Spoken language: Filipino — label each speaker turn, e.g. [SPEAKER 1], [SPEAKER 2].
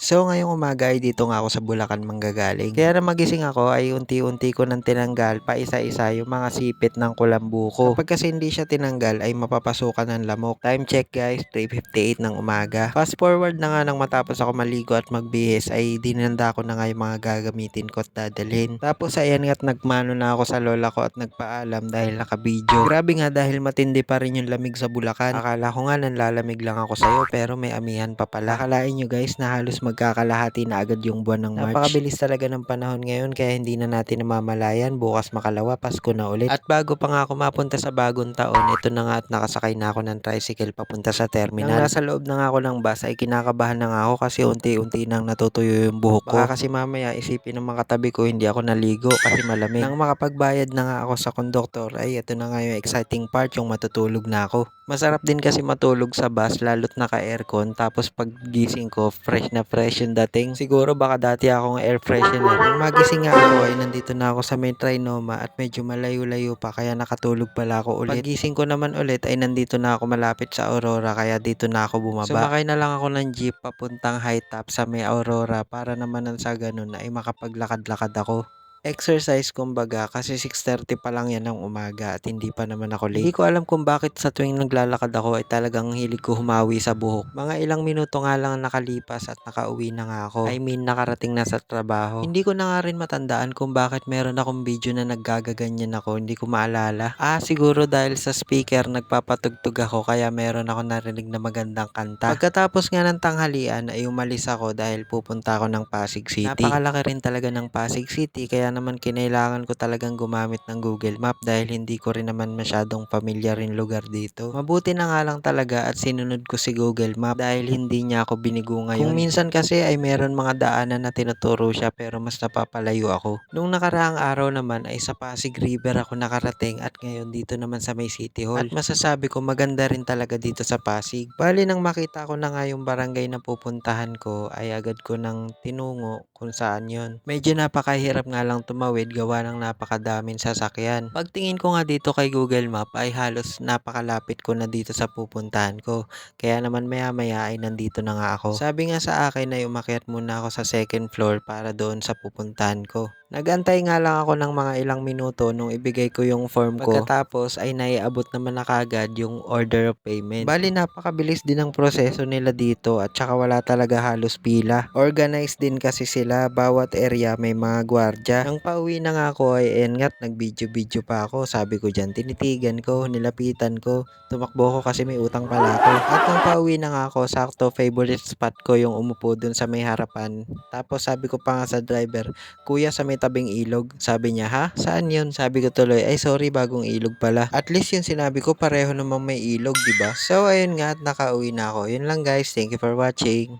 [SPEAKER 1] So ngayong umaga ay dito nga ako sa Bulacan manggagaling. Kaya na magising ako ay unti-unti ko nang tinanggal pa isa-isa yung mga sipit ng kulambu ko. Kapag kasi hindi siya tinanggal ay mapapasukan ng lamok. Time check guys, 3:58 ng umaga. Fast forward na nga nang matapos ako maligo at magbihis ay dinanda ko na nga yung mga gagamitin ko at dadalhin. Tapos ayan nga't nagmano na ako sa lola ko at nagpaalam dahil nakabidyo. Grabe nga dahil matindi pa rin yung lamig sa Bulacan. Akala ko nga nanlalamig lang ako sa'yo pero may amihan pa pala. Akalain nyo guys na halos magkakalahati na agad yung buwan ng March. Napakabilis talaga ng panahon ngayon kaya hindi na natin namamalayan bukas makalawa Pasko na ulit. At bago pa nga ako mapunta sa bagong taon, ito na nga at nakasakay na ako ng tricycle papunta sa terminal. Nang nasa loob na nga ako ng bus ay kinakabahan na nga ako kasi unti-unti nang natutuyo yung buhok ko. Baka kasi mamaya isipin ng mga katabi ko hindi ako naligo kasi malamig. Nang makapagbayad na nga ako sa konduktor ay ito na nga yung exciting part, yung matutulog na ako. Masarap din kasi matulog sa bus lalo't naka-aircon tapos paggising ko fresh na fresh yung dating. Siguro baka dati akong air freshener. Nang magising nga ako ay nandito na ako sa may Trinoma at medyo malayo-layo pa kaya nakatulog pala ako ulit. Paggising ko naman ulit ay nandito na ako malapit sa Aurora kaya dito na ako bumaba. Sumakay na lang ako ng jeep papuntang High Top sa may Aurora para naman sa ganun ay makapaglakad-lakad ako. Exercise kumbaga kasi 6:30 pa lang yan ng umaga at hindi pa naman ako late. Hindi ko alam kung bakit sa tuwing naglalakad ako ay talagang hilig ko humawi sa buhok. Mga ilang minuto nga lang nakalipas at nakauwi na nga ako. I mean nakarating na sa trabaho. Hindi ko na nga rin matandaan kung bakit meron akong video na naggagaganyan ako. Hindi ko maalala. Siguro dahil sa speaker nagpapatugtog ako kaya meron ako narinig na magandang kanta. Pagkatapos nga ng tanghalian ay umalis ako dahil pupunta ako ng Pasig City. Napakalaki rin talaga ng Pasig City kaya naman kinailangan ko talagang gumamit ng Google Map dahil hindi ko rin naman masyadong pamilyar yung lugar dito. Mabuti na nga lang talaga at sinunod ko si Google Map dahil hindi niya ako binigo ngayon. Kung minsan kasi ay meron mga daanan na tinuturo siya pero mas napapalayo ako. Nung nakaraang araw naman ay sa Pasig River ako nakarating at ngayon dito naman sa may City Hall. At masasabi ko maganda rin talaga dito sa Pasig. Bali nang makita ko na nga yung barangay na pupuntahan ko ay agad ko nang tinungo kung saan yon. Medyo napakahirap nga lang tumawid gawa ng napakadaming sasakyan. Pagtingin ko nga dito kay Google Map ay halos napakalapit ko na dito sa pupuntahan ko. Kaya naman maya maya ay nandito na nga ako. Sabi nga sa akin ay umakyat muna ako sa second floor para doon sa pupuntahan ko. Nagantay nga lang ako ng mga ilang minuto nung ibigay ko yung form ko. Pagkatapos ay naiabot naman na kagad yung order of payment. Bali napakabilis din ang proseso nila dito at saka wala talaga halos pila. Organized din kasi sila, bawat area may mga gwardya. Nang pauwi na nga ako ay engat nag-video pa ako. Sabi ko dyan, tinitigan ko, nilapitan ko. Tumakbo ko kasi may utang pala ako. At nang pauwi na nga ako, sakto favorite spot ko yung umupo dun sa may harapan. Tapos sabi ko pa nga sa driver, kuya sa may tabing ilog. Sabi niya, ha? Saan yun? Sabi ko tuloy, ay sorry, bagong ilog pala. At least yung sinabi ko pareho namang may ilog, diba? So ayun nga at nakauwi na ako. Yun lang guys, thank you for watching.